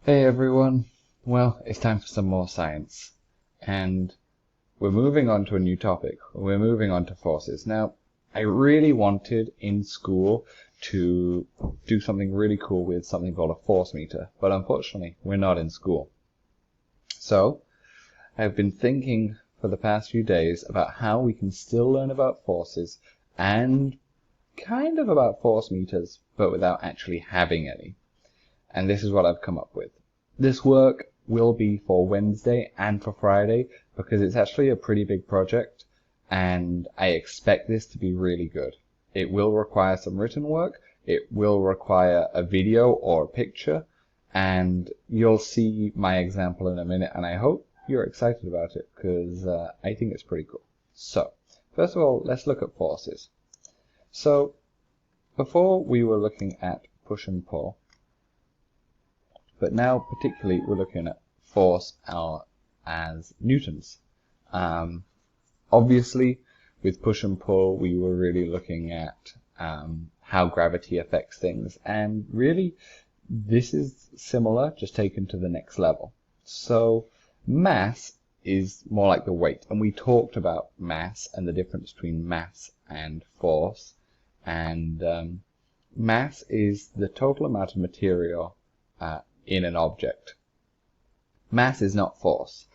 Hey everyone, well, it's time for some more science, and we're moving on to a new topic. We're moving on to forces. Now, I really wanted in school to do something really cool with something called a force meter, but unfortunately, we're not in school. So, I've been thinking for the past few days about how we can still learn about forces and kind of about force meters, but without actually having any. And this is what I've come up with. This work will be for Wednesday and for Friday because it's actually a pretty big project and I expect this to be really good. It will require some written work, it will require a video or a picture, and you'll see my example in a minute, and I hope you're excited about it because I think it's pretty cool. So, first of all, let's look at forces. So, before we were looking at push and pull, but now particularly we're looking at force as newtons. Obviously, with push and pull, we were really looking at how gravity affects things, and really this is similar, just taken to the next level. So mass is more like the weight, and we talked about mass and the difference between mass and force, and mass is the total amount of material in an object. Mass is not force.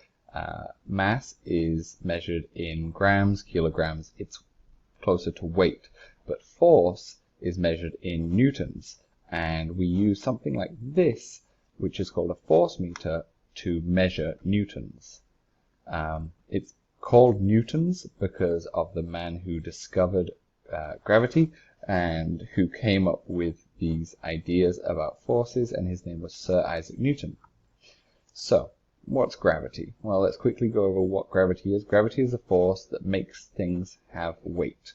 Mass is measured in grams, kilograms. It's closer to weight. But force is measured in newtons. And we use something like this, which is called a force meter, to measure newtons. It's called newtons because of the man who discovered gravity and who came up with these ideas about forces, and his name was Sir Isaac Newton. So, what's gravity? Well, let's quickly go over what gravity is. Gravity is a force that makes things have weight.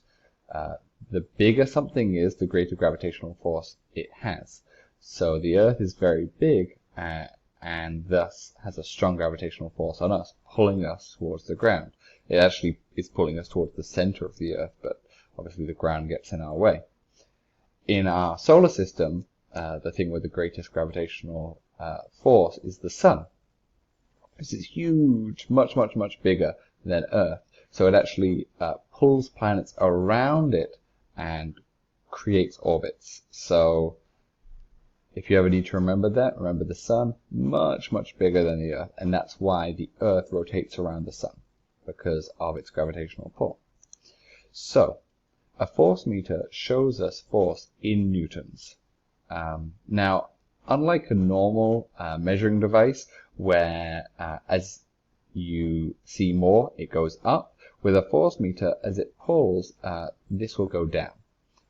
The bigger something is, the greater gravitational force it has. So the Earth is very big and thus has a strong gravitational force on us, pulling us towards the ground. It actually is pulling us towards the center of the Earth, but obviously the ground gets in our way. In our solar system, the thing with the greatest gravitational force is the sun. This is huge, much, much, much bigger than Earth. So it actually pulls planets around it and creates orbits. So if you ever need to remember that, remember the sun, much, much bigger than the Earth. And that's why the Earth rotates around the sun, because of its gravitational pull. So, a force meter shows us force in newtons. Now, unlike a normal measuring device where as you see more, it goes up, with a force meter, as it pulls, this will go down,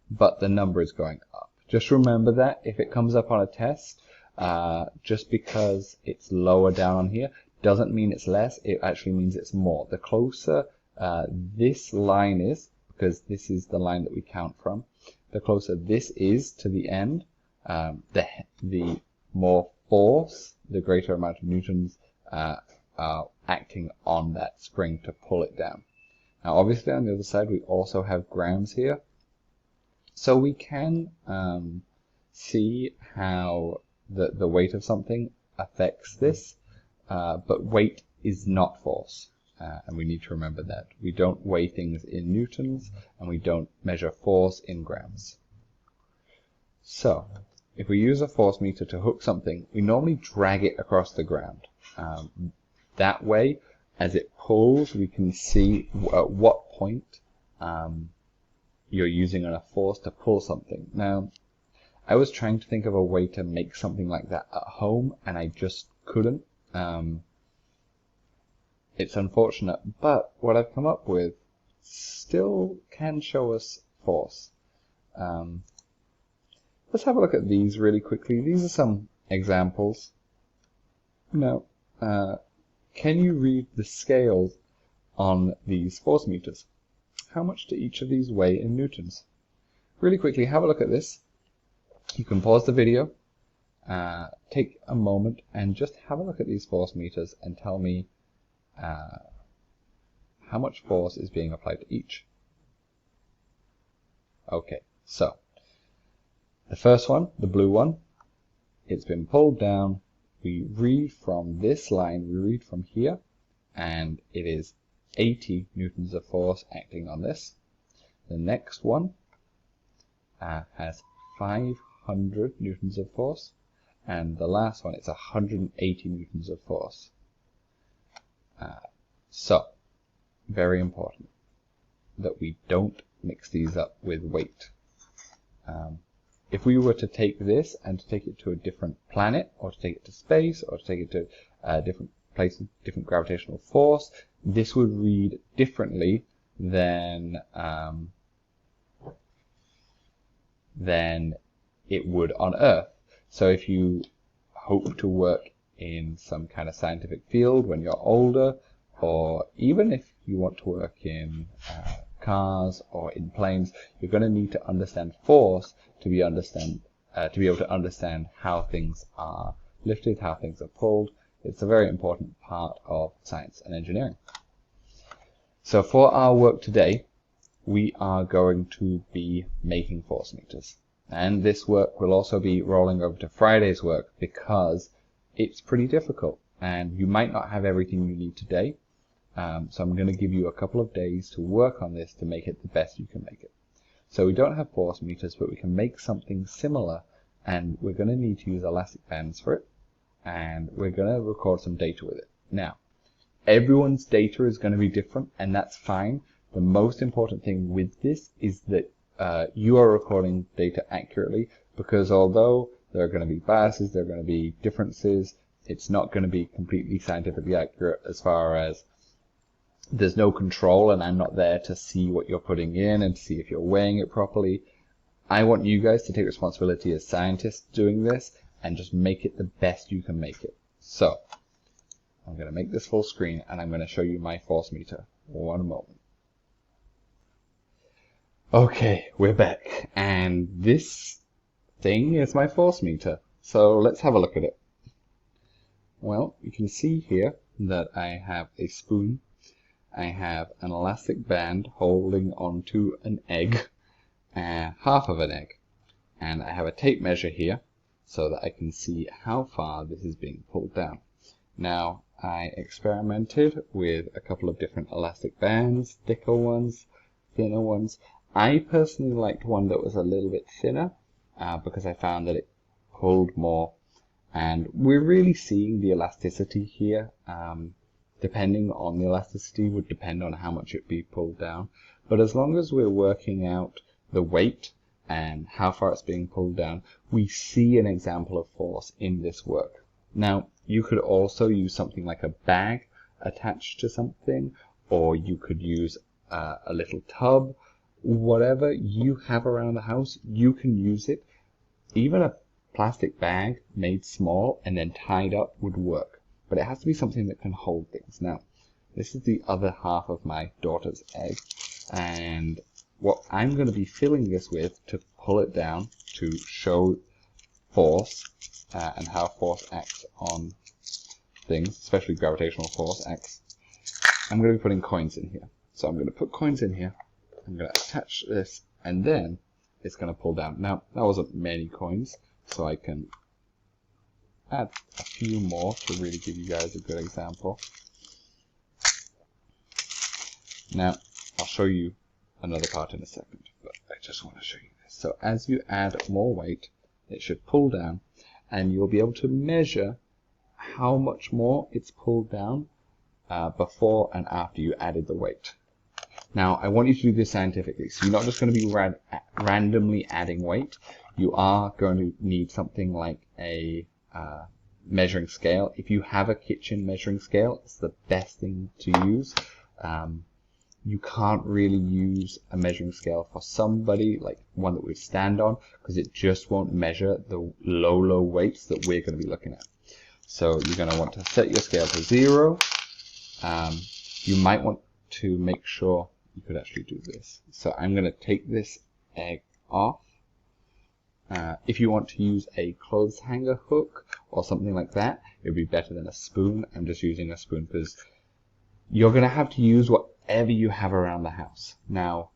but the number is going up. Just remember that if it comes up on a test, just because it's lower down on here doesn't mean it's less, it actually means it's more. The closer this line is, because this is the line that we count from, the closer this is to the end, the more force, the greater amount of newtons are acting on that spring to pull it down. Now obviously on the other side we also have grams here, so we can see how the weight of something affects this, but weight is not force. And we need to remember that. We don't weigh things in newtons, and we don't measure force in grams. So, if we use a force meter to hook something, we normally drag it across the ground. That way, as it pulls, we can see at what point you're using enough force to pull something. Now, I was trying to think of a way to make something like that at home, and I just couldn't. It's unfortunate, but what I've come up with still can show us force. Let's have a look at these really quickly. These are some examples. Now, can you read the scales on these force meters? How much do each of these weigh in newtons? Really quickly, have a look at this. You can pause the video, take a moment, and just have a look at these force meters and tell me how much force is being applied to each. Okay, so the first one, the blue one, it's been pulled down, we read from this line, we read from here, and it is 80 newtons of force acting on this. The next one has 500 newtons of force, and the last one is 180 newtons of force. So, very important that we don't mix these up with weight. If we were to take this and to take it to a different planet, or to take it to space, or to take it to a different place, different gravitational force, this would read differently than it would on Earth. So if you hope to work in some kind of scientific field when you're older, or even if you want to work in cars or in planes, you're going to need to understand force to be able to understand how things are lifted, how things are pulled. It's a very important part of science and engineering. So for our work today, we are going to be making force meters. And this work will also be rolling over to Friday's work because it's pretty difficult and you might not have everything you need today. So I'm going to give you a couple of days to work on this to make it the best you can make it. So we don't have force meters, but we can make something similar, and we're going to need to use elastic bands for it, and we're going to record some data with it. Now, everyone's data is going to be different, and that's fine. The most important thing with this is that you are recording data accurately, because although there are going to be biases, there are going to be differences, it's not going to be completely scientifically accurate as far as there's no control and I'm not there to see what you're putting in and to see if you're weighing it properly. I want you guys to take responsibility as scientists doing this and just make it the best you can make it. So, I'm going to make this full screen and I'm going to show you my force meter. One moment. Okay, we're back, and this thing is my force meter. So let's have a look at it. Well, you can see here that I have a spoon. I have an elastic band holding onto an egg, half of an egg, and I have a tape measure here so that I can see how far this is being pulled down. Now, I experimented with a couple of different elastic bands, thicker ones, thinner ones. I personally liked one that was a little bit thinner because I found that it pulled more, and we're really seeing the elasticity here. Depending on the elasticity would depend on how much it be pulled down. But as long as we're working out the weight and how far it's being pulled down, we see an example of force in this work. Now, you could also use something like a bag attached to something, or you could use a little tub. Whatever you have around the house, you can use it. Even a plastic bag made small and then tied up would work. But it has to be something that can hold things. Now, this is the other half of my daughter's egg, and what I'm going to be filling this with to pull it down to show force and how force acts on things, especially gravitational force acts. I'm going to be putting coins in here. So I'm going to put coins in here, I'm going to attach this, and then it's going to pull down. Now, that wasn't many coins, so I can add a few more to really give you guys a good example. Now, I'll show you another part in a second, but I just want to show you this. So as you add more weight, it should pull down, and you'll be able to measure how much more it's pulled down before and after you added the weight. Now, I want you to do this scientifically, so you're not just going to be randomly adding weight. You are going to need something like a measuring scale. If you have a kitchen measuring scale, it's the best thing to use. You can't really use a measuring scale for somebody, like one that we stand on, because it just won't measure the low weights that we're going to be looking at. So you're going to want to set your scale to 0. You might want to make sure you could actually do this. So I'm going to take this egg off. If you want to use a clothes hanger hook or something like that, it would be better than a spoon. I'm just using a spoon because you're going to have to use whatever you have around the house. Now,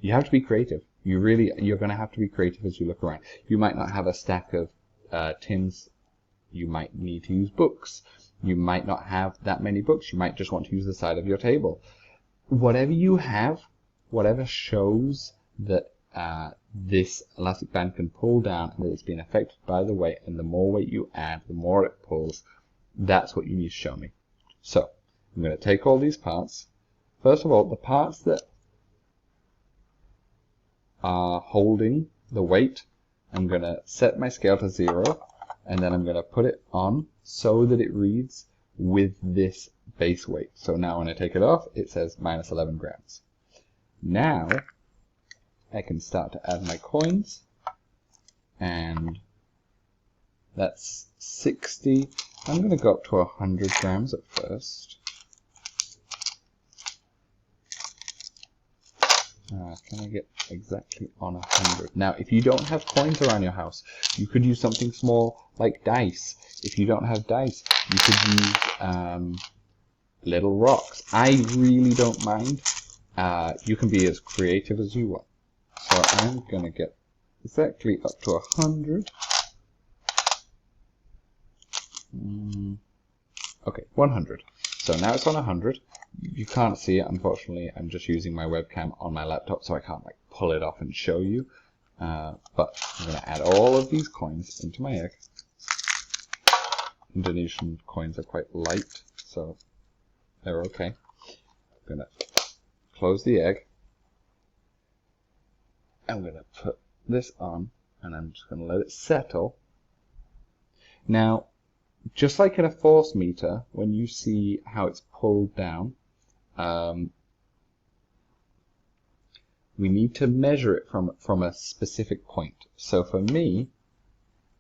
you have to be creative. You're going to have to be creative as you look around. You might not have a stack of tins You might need to use books. You might not have that many books. You might just want to use the side of your table. Whatever you have, whatever shows that this elastic band can pull down and that it's been affected by the weight, and the more weight you add, the more it pulls, that's what you need to show me. So I'm going to take all these parts. First of all, the parts that are holding the weight, I'm going to set my scale to 0, and then I'm going to put it on so that it reads with this base weight. So now when I take it off, it says minus 11 grams. Now I can start to add my coins, and that's 60. I'm going to go up to 100 grams at first. Can I get exactly on 100? Now, if you don't have coins around your house, you could use something small like dice. If you don't have dice, you could use little rocks. I really don't mind. You can be as creative as you want. So I'm going to get exactly up to 100. Okay, 100. So now it's on 100. You can't see it, unfortunately. I'm just using my webcam on my laptop, so I can't like pull it off and show you. But I'm going to add all of these coins into my egg. Indonesian coins are quite light, so they're okay. I'm going to close the egg. I'm going to put this on, and I'm just going to let it settle. Now, just like in a force meter, when you see how it's pulled down, we need to measure it from a specific point. So for me,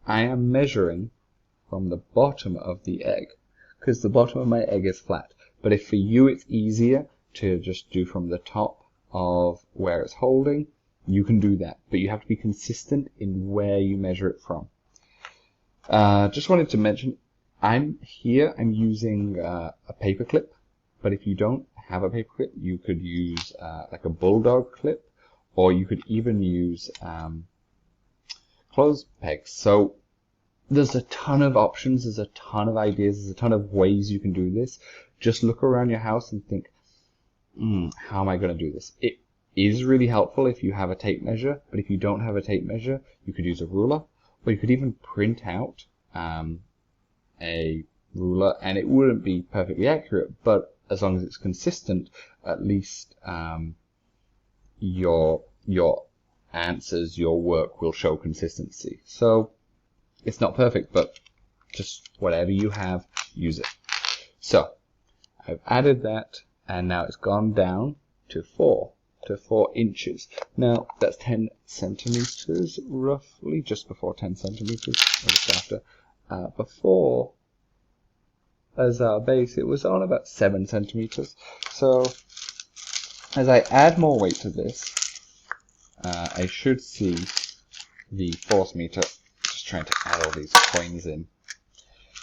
I am measuring from the bottom of the egg, because the bottom of my egg is flat. But if for you it's easier to just do from the top of where it's holding, you can do that. But you have to be consistent in where you measure it from. Just wanted to mention, I'm using a paperclip, but if you don't have a paperclip, you could use like a bulldog clip, or you could even use clothes pegs. So there's a ton of options, there's a ton of ideas, there's a ton of ways you can do this. Just look around your house and think, how am I going to do this? It is really helpful if you have a tape measure, but if you don't have a tape measure, you could use a ruler, or you could even print out a ruler, and it wouldn't be perfectly accurate, but as long as it's consistent, at least your answers, your work will show consistency. So it's not perfect, but just whatever you have, use it. So I've added that, and now it's gone down to 4 inches. Now that's 10 centimeters roughly, just before 10 centimeters, or just after. Before, as our base, it was on about 7 centimeters. So as I add more weight to this, I should see the force meter, just trying to add all these coins in,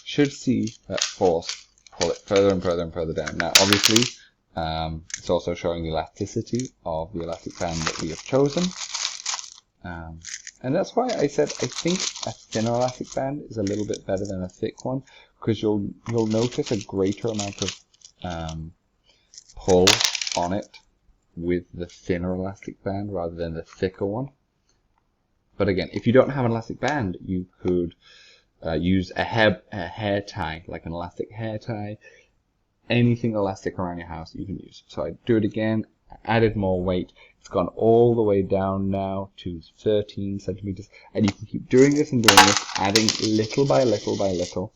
should see that force pull it further and further and further down. Now obviously it's also showing the elasticity of the elastic band that we have chosen. And that's why I said I think a thin elastic band is a little bit better than a thick one, because you'll notice a greater amount of pull on it with the thinner elastic band rather than the thicker one. But again, if you don't have an elastic band, you could use a hair tie, like an elastic hair tie. Anything elastic around your house you can use. So I do it again, added more weight. It's gone all the way down now to 13 centimeters. And you can keep doing this and doing this, adding little by little by little,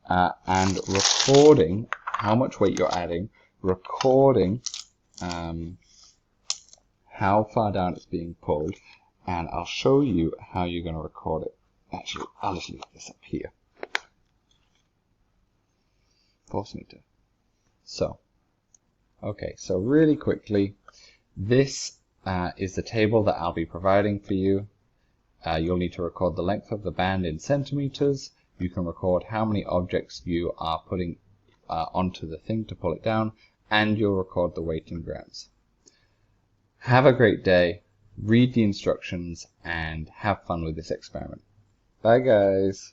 and recording how much weight you're adding, recording how far down it's being pulled, and I'll show you how you're going to record it. Actually, I'll just leave this up here. Force meter. So, okay, so really quickly, this is the table that I'll be providing for you. You'll need to record the length of the band in centimeters. You can record how many objects you are putting onto the thing to pull it down, and you'll record the weight in grams. Have a great day, read the instructions, and have fun with this experiment. Bye guys!